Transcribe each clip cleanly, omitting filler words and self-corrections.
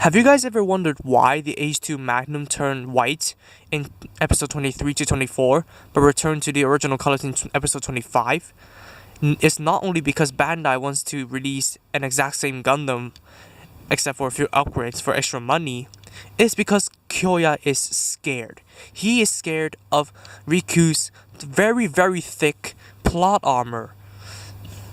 Have you guys ever wondered why the H2 Magnum turned white in episode 23 to 24, but returned to the original colors in episode 25? It's not only because Bandai wants to release an exact same Gundam, except for a few upgrades for extra money. It's because Kyoya is scared. He is scared of Riku's very, very thick plot armor.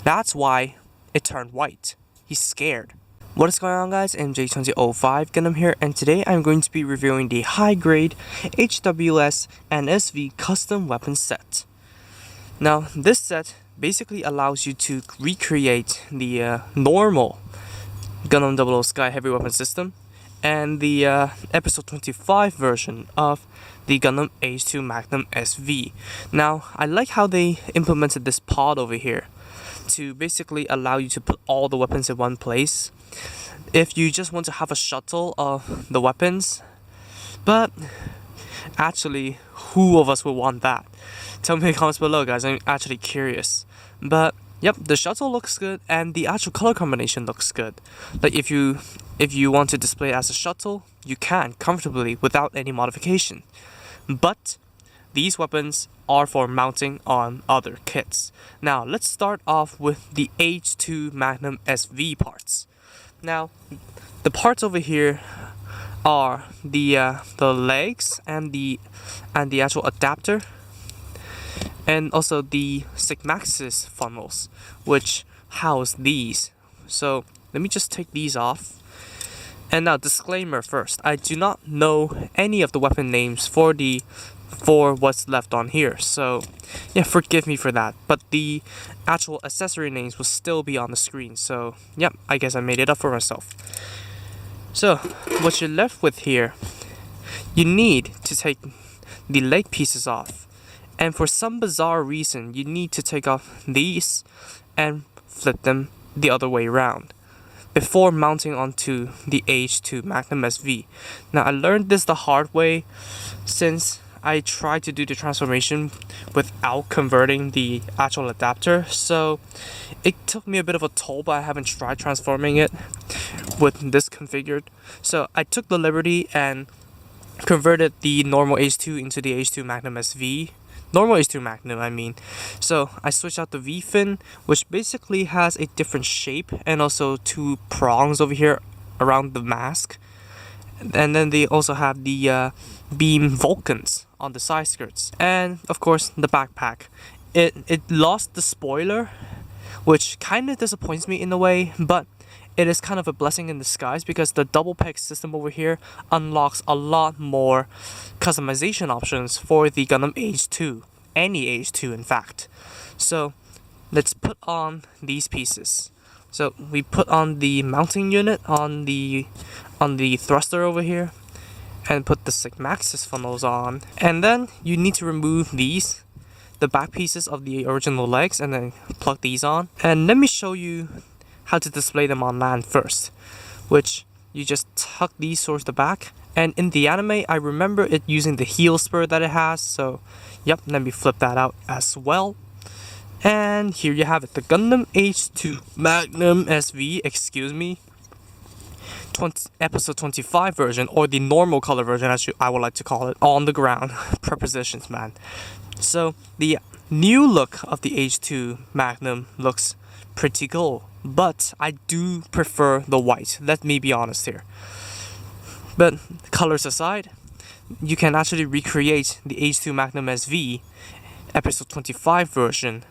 That's why it turned white. He's scared. What is going on, guys? MJ2005 Gundam here, and today I'm going to be reviewing the high-grade HWS and SV custom weapon set. Now, this set basically allows you to recreate the normal Gundam 00 Sky Heavy Weapon System and the episode 25 version of the Gundam H2 Magnum SV. Now, I like how they implemented this pod over here to basically allow you to put all the weapons in one place if you just want to have a shuttle of the weapons. But actually, who of us would want that? Tell me in the comments below, guys. I'm actually curious. But yep, the shuttle looks good and the actual color combination looks good. Like if you want to display it as a shuttle, you can comfortably without any modification. But these weapons are for mounting on other kits. Now, let's start off with the H2 Magnum Sv Parts. Now, the parts over here are the legs and the actual adapter, and also the Sigmaxis funnels, which house these. So let me just take these off. And now, disclaimer first, I do not know any of the weapon names for what's left on here, so yeah, forgive me for that, but the actual accessory names will still be on the screen, so yep, I guess I made it up for myself. So what you're left with here, you need to take the leg pieces off, and for some bizarre reason you need to take off these and flip them the other way around before mounting onto the H2 Magnum SV. Now, I learned this the hard way since I tried to do the transformation without converting the actual adapter, so it took me a bit of a toll, but I haven't tried transforming it with this configured. So I took the liberty and converted the normal H2 into the H2 Magnum SV. Normal H2 Magnum, I mean. So I switched out the V-fin, which basically has a different shape, and also two prongs over here around the mask. And then they also have the beam Vulcans on the side skirts, and of course the backpack. It lost the spoiler, which kind of disappoints me in a way, but it is kind of a blessing in disguise because the double peg system over here unlocks a lot more customization options for the Gundam H2, any H2 in fact. So let's put on these pieces. So we put on the mounting unit on the thruster over here, and put the Sigmaxis funnels on, and then you need to remove the back pieces of the original legs, and then plug these on. And let me show you how to display them on land first, which you just tuck these towards the back. And in the anime, I remember it using the heel spur that it has, so yep, let me flip that out as well. And here you have it, the Gundam H2 Magnum SV, excuse me, episode 25 version, or the normal color version as I would like to call it, on the ground. Prepositions, man. So the new look of the H2 Magnum looks pretty cool, but I do prefer the white, let me be honest here. But colors aside, you can actually recreate the H2 Magnum SV episode 25 version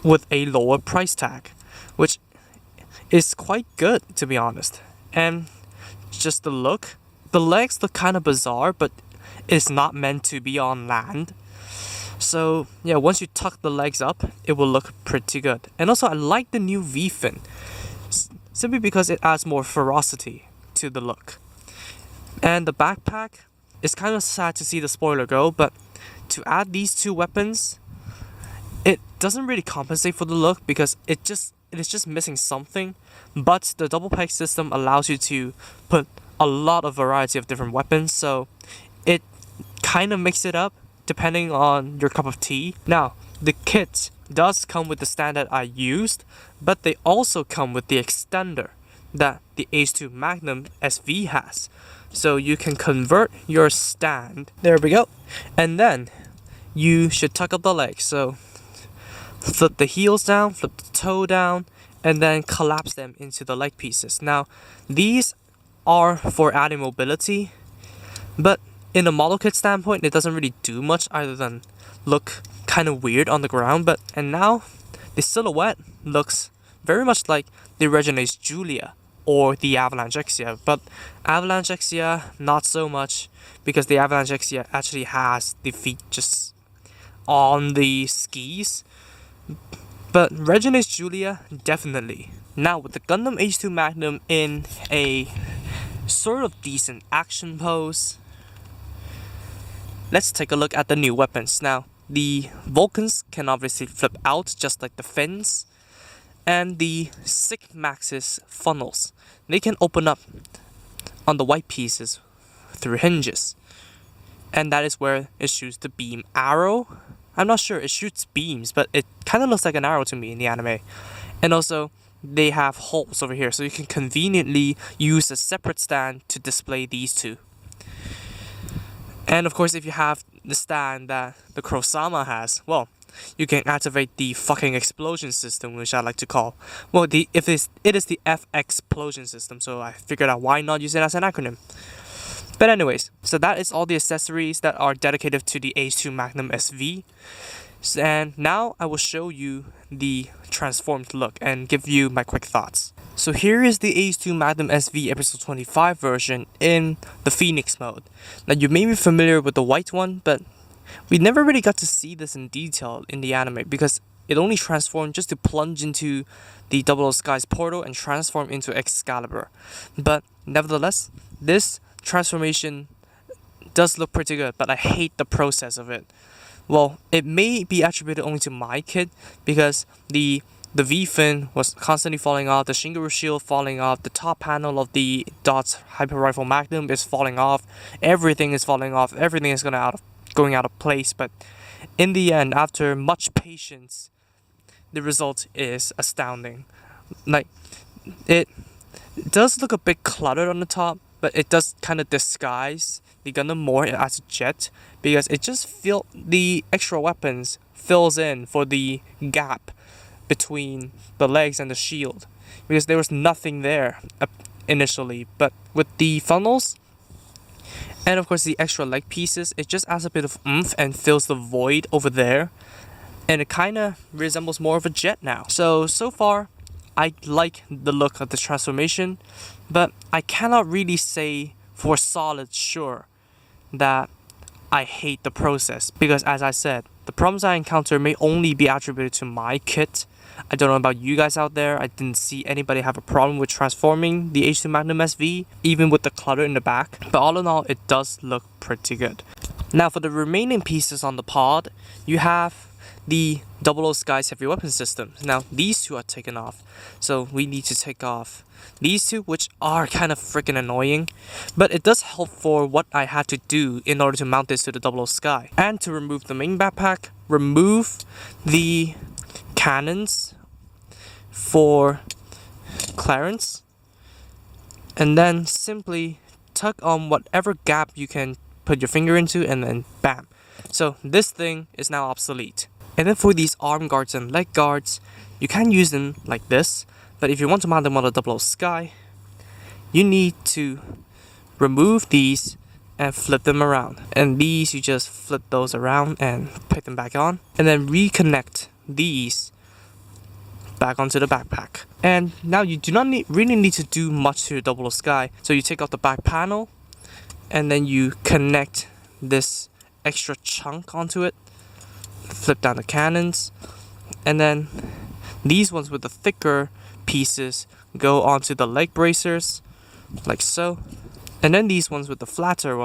with a lower price tag, which is quite good, to be honest. And just the look, the legs look kind of bizarre, but it's not meant to be on land. So yeah, once you tuck the legs up, it will look pretty good. And also, I like the new V-fin, simply because it adds more ferocity to the look. And the backpack, it's kind of sad to see the spoiler go, but to add these two weapons, it doesn't really compensate for the look because it is just missing something. But the double peg system allows you to put a lot of variety of different weapons, so it kind of makes it up depending on your cup of tea. Now, the kit does come with the stand that I used, but they also come with the extender. that the H2 Magnum SV has. So you can convert your stand, there we go, and then you should tuck up the legs. So flip the heels down, flip the toe down, and then collapse them into the leg pieces. Now, these are for adding mobility, but in a model kit standpoint, it doesn't really do much other than look kind of weird on the ground. And now, the silhouette looks very much like the Regenes Julia or the Avalanche Exia, but Avalanche Exia not so much, because the Avalanche Exia actually has the feet just on the skis. But Regenes Julia, definitely. Now with the Gundam H2 Magnum in a sort of decent action pose, let's take a look at the new weapons. Now, the Vulcans can obviously flip out just like the fins, and the Sigmaxis funnels, they can open up on the white pieces through hinges, and that is where it shoots the beam arrow. I'm not sure, it shoots beams, but it kind of looks like an arrow to me in the anime. And also, they have holes over here, so you can conveniently use a separate stand to display these two. And of course, if you have the stand that the Kurosama has, well, you can activate the fucking explosion system, which I like to call. Well, it is the F-explosion system, so I figured out why not use it as an acronym. But anyways, so that is all the accessories that are dedicated to the H2 Magnum SV. And now I will show you the transformed look and give you my quick thoughts. So here is the H2 Magnum SV episode 25 version in the Phoenix mode. Now you may be familiar with the white one, but we never really got to see this in detail in the anime because it only transformed just to plunge into the Double O Sky's portal and transform into Excalibur. But nevertheless, this transformation does look pretty good, but I hate the process of it. Well, it may be attributed only to my kit because the V-fin was constantly falling off, the Shingaru shield falling off, the top panel of the Dot's Hyper Rifle Magnum is falling off, everything is falling off, everything is going out of place. But in the end, after much patience, the result is astounding. Like, it does look a bit cluttered on the top, but it does kind of disguise the Gundam more as a jet, because it just the extra weapons fills in for the gap between the legs and the shield, because there was nothing there initially. But with the funnels and of course the extra leg pieces, it just adds a bit of oomph and fills the void over there, and it kind of resembles more of a jet now. So far I like the look of the transformation, but I cannot really say for solid sure that I hate the process, because as I said, the problems I encounter may only be attributed to my kit. I don't know about you guys out there. I didn't see anybody have a problem with transforming the H2 Magnum SV, even with the clutter in the back. But all in all, it does look pretty good. Now for the remaining pieces on the pod, you have the Double O Sky's heavy weapon system. Now these two are taken off, so we need to take off these two, which are kind of freaking annoying, but it does help for what I had to do in order to mount this to the Double O Sky. And to remove the main backpack, remove the cannons for clearance, and then simply tuck on whatever gap you can put your finger into, and then bam. So this thing is now obsolete. And then for these arm guards and leg guards, you can use them like this, but if you want to mount them on the Double O Sky, you need to remove these and flip them around. And these, you just flip those around and put them back on, and then reconnect these back onto the backpack. And now you do not really need to do much to your Double O Sky. So you take out the back panel, and then you connect this extra chunk onto it, flip down the cannons, and then these ones with the thicker pieces go onto the leg bracers like so, and then these ones with the flatter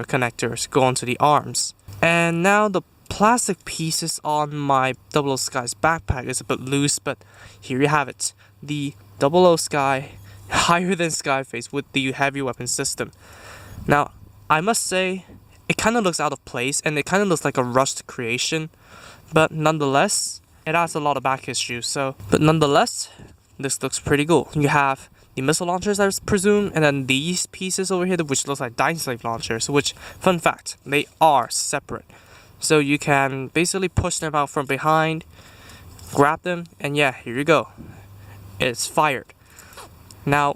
connectors go onto the arms. And now the plastic pieces on my Double O Sky's backpack is a bit loose, but here you have it, the Double O Sky higher than Skyface with the heavy weapon system. Now I must say, it kind of looks out of place and it kind of looks like a rushed creation, but nonetheless, it has a lot of back issues. But nonetheless, this looks pretty cool. You have the missile launchers, I presume, and then these pieces over here, which looks like Dying Slave launchers, which, fun fact, they are separate. So you can basically push them out from behind, grab them, and yeah, here you go. It's fired. Now,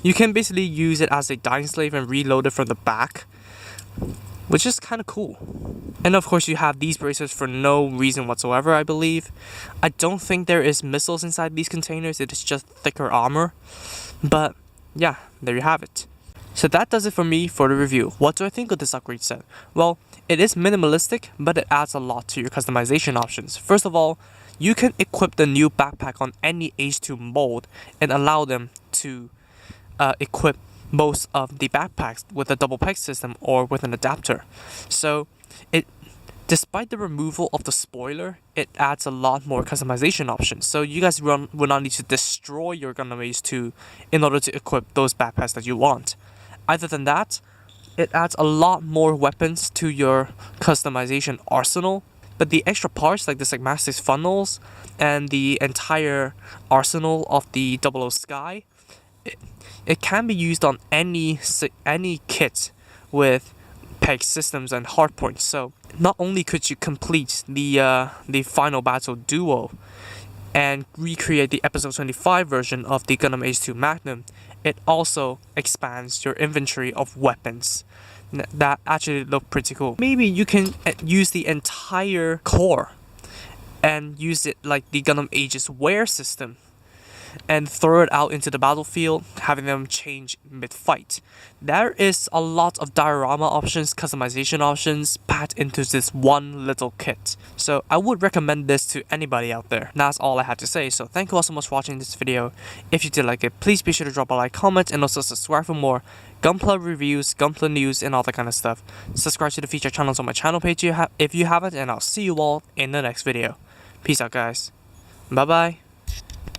you can basically use it as a Dying Slave and reload it from the back, which is kind of cool. And of course, you have these bracers for no reason whatsoever, I believe. I don't think there is missiles inside these containers, it is just thicker armor. But yeah, there you have it. So that does it for me for the review. What do I think of this upgrade set? Well, it is minimalistic, but it adds a lot to your customization options. First of all, you can equip the new backpack on any H2 mold and allow them to equip most of the backpacks with a double peg system or with an adapter. So despite the removal of the spoiler, it adds a lot more customization options. So you guys will not need to destroy your Gundam H2 in order to equip those backpacks that you want. Other than that, it adds a lot more weapons to your customization arsenal. But the extra parts like the Sigmastics funnels and the entire arsenal of the 00 Sky, it can be used on any kit with peg systems and hardpoints. So not only could you complete the final battle duo and recreate the episode 25 version of the Gundam H2 Magnum, it also expands your inventory of weapons that actually look pretty cool. Maybe you can use the entire core and use it like the Gundam Aegis wear system and throw it out into the battlefield, having them change mid-fight. There is a lot of diorama options, customization options packed into this one little kit. So I would recommend this to anybody out there. That's all I had to say. So thank you all so much for watching this video. If you did like it, please be sure to drop a like, comment, and also subscribe for more Gunpla reviews, Gunpla news, and all that kind of stuff. Subscribe to the featured channels on my channel page if you haven't, and I'll see you all in the next video. Peace out, guys. Bye bye.